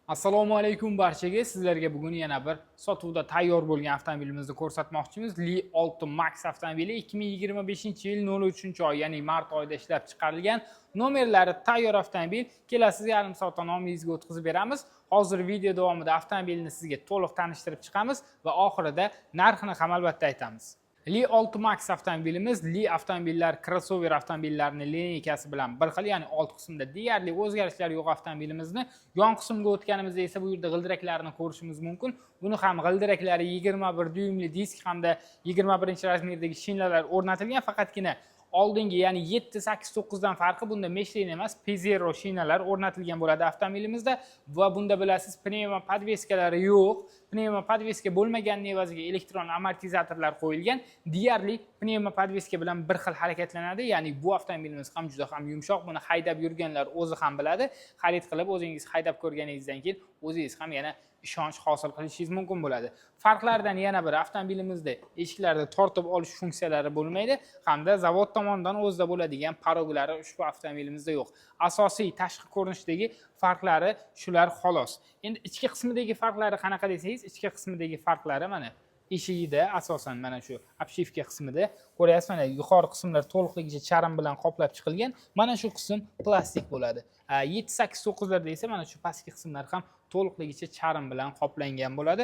Assalomu alaykum barchaga. Sizlarga bugun yana bir sotuvda tayyor bo'lgan avtomobilimizni ko'rsatmoqchimiz. Li 6 Max avtomobili 2025-yil 03-oy, ya'ni mart oyida ishlab chiqarilgan. Nomerlari tayyor avtomobil. Kelasi yarim soatdan nomingizga o'tkazib beramiz. Hozir video davomida avtomobilni sizga to'liq tanishtirib chiqamiz va oxirida narxini ham albatta aytamiz. Li 6 Max avtomobilimiz Li avtomobillar crossover avtomobillarning lineykasi bilan bir xil, ya'ni old qismida deyarli o'zgarishlar yo'q avtomobilimizni yon qismga o'tganimizda esa bu yerda g'ildiraklarini ko'rishimiz mumkin. Buni ham g'ildiraklari 21 dyumli disk hamda 21-razmerdagi shinalar o'rnatilgan, faqatgina oldingi, ya'ni 7, 8, 9 dan farqi bunda Michelin emas, P0 shinalar o'rnatilgan bo'ladi avtomobilimizda va bunda bilasiz pnevma podveskalari yo'q. Pnevma podveska bo'lmaganining evaziga elektron amortizatorlar qo'yilgan. Deyarli pnevma podveska bilan bir xil harakatlanadi. Ya'ni bu avtomobilimiz ham juda ham yumshoq. Buni haydab yurganlar o'zi ham biladi. Xarid qilib o'zingiz haydab ko'rganingizdan keyin o'zingiz ham yana ishonch hosil qilishingiz mumkin bo'ladi. Farqlardan yana biri, avtomobilimizda eshiklarda tortib olish funksiyalari bo'lmaydi hamda zavod tomonidan o'zida bo'ladigan paroglari ushbu avtomobilimizda yo'q. Asosiy tashqi ko'rinishdagi farqlari shular xolos. Endi ichki qismidagi farqlari qanaqa desangiz, ichki qismidagi farqlari mana eshigida asosan mana shu obshivka qismida ko'ryapsiz, mana yuqori qismlar to'liqligicha charm bilan qoplab chiqilgan. Mana shu qism plastik bo'ladi. 7, 8, 9 larda esa mana shu pastki qismlar ham to'liqligicha charm bilan qoplangan bo'ladi.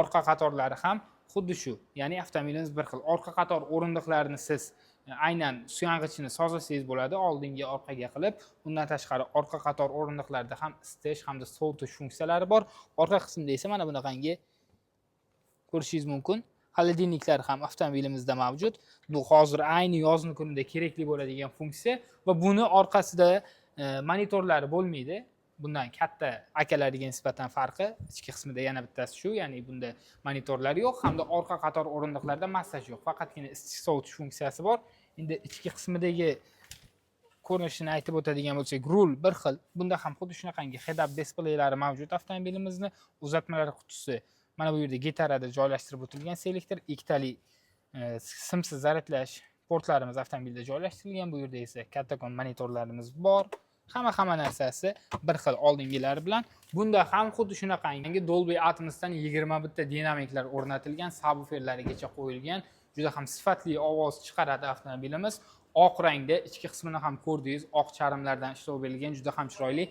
Orqa qatorlari ham xuddi shu. Ya'ni avtomobilimiz bir xil. Orqa qator o'rindiqlarini siz aynan suyangichini sozlasangiz bo'ladi, oldinga orqaga qilib. Bundan tashqari orqa qator o'rindiqlarda ham isitish hamda sovutish funksiyalari bor. Orqa qismda esa mana bunaqangi ko'rishingiz mumkin. Xolodilniklar ham avtomobilimizda mavjud. Bu hozir ayni yozni kunida kerakli bo'ladigan funksiya va buni orqasida monitorlari bo'lmaydi. Bundan katta akalariga nisbatan farqi ichki qismida yana bittasi shu, ya'ni bunda monitorlar yo'q hamda orqa qator o'rindiqlarda massaj yo'q. Faqatgina isitish sovutish funksiyasi bor. Endi ichki qismidagi ko'rinishini aytib o'tadigan bo'lsak, rul bir xil. Bunda ham xuddi shunaqangi head-up displeylari mavjud avtomobilimizni. Uzatmalar qutisi mana bu yerda gitarada joylashtirib o'tilgan selektor, ikkitali simsiz zaryadlash portlarimiz avtomobilda joylashtirilgan. Bu yerda esa kattakon monitorlarimiz bor. Hamma narsasi bir xil oldingilari bilan. Bunda ham xuddi shunaqangi Dolby Atmos'dan 21 ta dinamiklar o'rnatilgan, subwooferlarigacha qo'yilgan. Juda ham sifatli ovoz chiqaradi avtomobilimiz. Oq rangda, ichki qismini ham ko'rdingiz, oq charmlardan ishlov berilgan, juda ham chiroyli.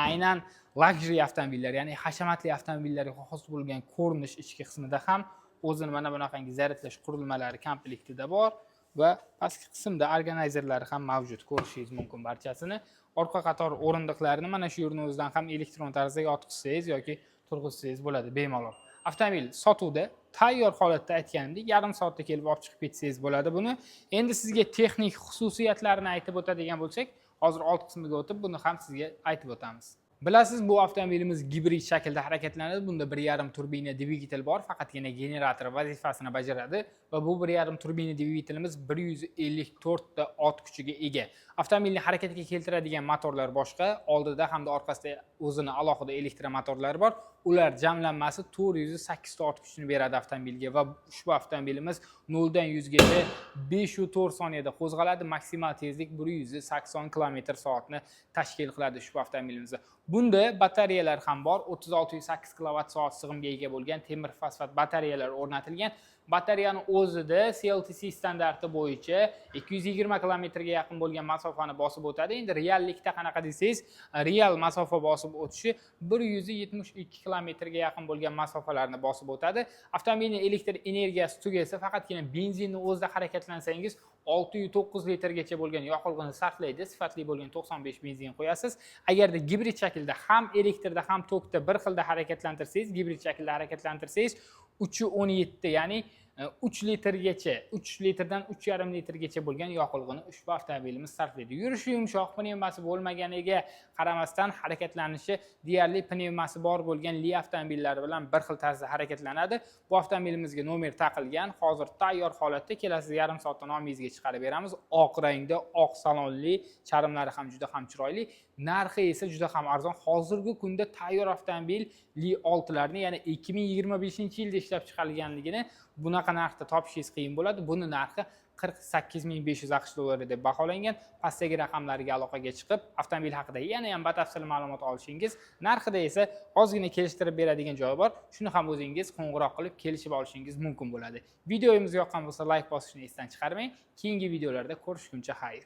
Aynan luxury avtomobillar, ya'ni hashamatli avtomobillarga xos bo'lgan ko'rinish ichki qismida ham o'zini mana bunaqangi zaryadlash qurilmalari komplektida bor va pastki qismda organizerlari ham mavjud. Ko'rishingiz mumkin barchasini. Orqa qator o'rindiqlarini mana shu yerning o'zidan ham elektron tarzda yotqizsangiz yoki turg'izsangiz bo'ladi bemalol. Avtomobil sotuvda tayyor holatda aytganimdek, yarim soatda kelib olib chiqib ketsangiz bo'ladi buni. Endi sizga texnik xususiyatlarini aytib o'tadigan bo'lsak, hozir old qismiga o'tib buni ham sizga aytib o'tamiz. Bilasiz, bu avtomobilimiz gibrid shaklda harakatlanadi. Bunda 1.5 turbina dvigatel bor, faqatgina generator vazifasini bajaradi va bu 1.5 turbina dvigatelimiz 154 ta ot kuchiga ega. Avtomobilni harakatga keltiradigan motorlar boshqa, oldida hamda orqasida o'zini alohida elektromotorlari bor. Ular jamlanmasi 408 ta ot kuchini beradi avtomobilga va ushbu avtomobilimiz 0 dan 100 gacha 5.4 soniyada qo'zg'aladi. Maksimal tezlik 180 km/soatni tashkil qiladi ushbu avtomobilimizda. Bunda batareyalar ham bor. 3608 kWh sig'imga ega bo'lgan temir fosfat batareyalar o'rnatilgan. Batareyani o'zida CLTC standarti bo'yicha 220 km ga yaqin bo'lgan masofani bosib o'tadi. Endi reallikda qanaqa desangiz, real masofa bosib o'tishi 172 km ga yaqin bo'lgan masofalarni bosib o'tadi. Avtomobilning elektr energiyasi tugasa, faqatgina benzinni o'zida harakatlansangiz 609 litrgacha bo'lgan yoqilg'ini sarflaydi. Sifatli bo'lgan 95 benzin qo'yasiz. Agarda gibrid shaklda ham elektrda ham tokda bir xilda harakatlantirsangiz, gibrid shaklda harakatlantirsangiz 317, ya'ni 3 litrgacha, 3 litrdan 3,5 litrgacha bo'lgan yoqilg'ini ushbu avtomobilimiz sarflaydi. Yurishi yumshoq, pnevmasi bo'lmaganiga qaramasdan harakatlanishi deyarli pnevmasi bor bo'lgan Li avtomobillari bilan bir xil tarzda harakatlanadi. Bu avtomobilimizga nomer taqilgan, hozir tayyor holatda, kelasi yarim soatda nomingizga chiqarib beramiz. Oq rangda, oq salonli, charmlari ham juda ham chiroyli. Narxi esa juda ham arzon. Hozirgi kunda tayyor avtomobil Li 6larni, ya'ni 2025-yilda ishlab chiqarilganligini bunaqa narxda topishingiz qiyin bo'ladi. Buni narxi 48500 AQSh dollari deb baholangan. Pastdagi raqamlarga aloqaga chiqib, avtomobil haqida yana ham batafsil ma'lumot olishingiz, narxida esa ozgina kelishtirib beradigan joyi bor. Shuni ham o'zingiz qo'ng'iroq qilib kelishib olishingiz mumkin bo'ladi. Videomiz yoqqan bo'lsa, like bosishni esdan chiqarmang. Keyingi videolarda ko'rishguncha xayr.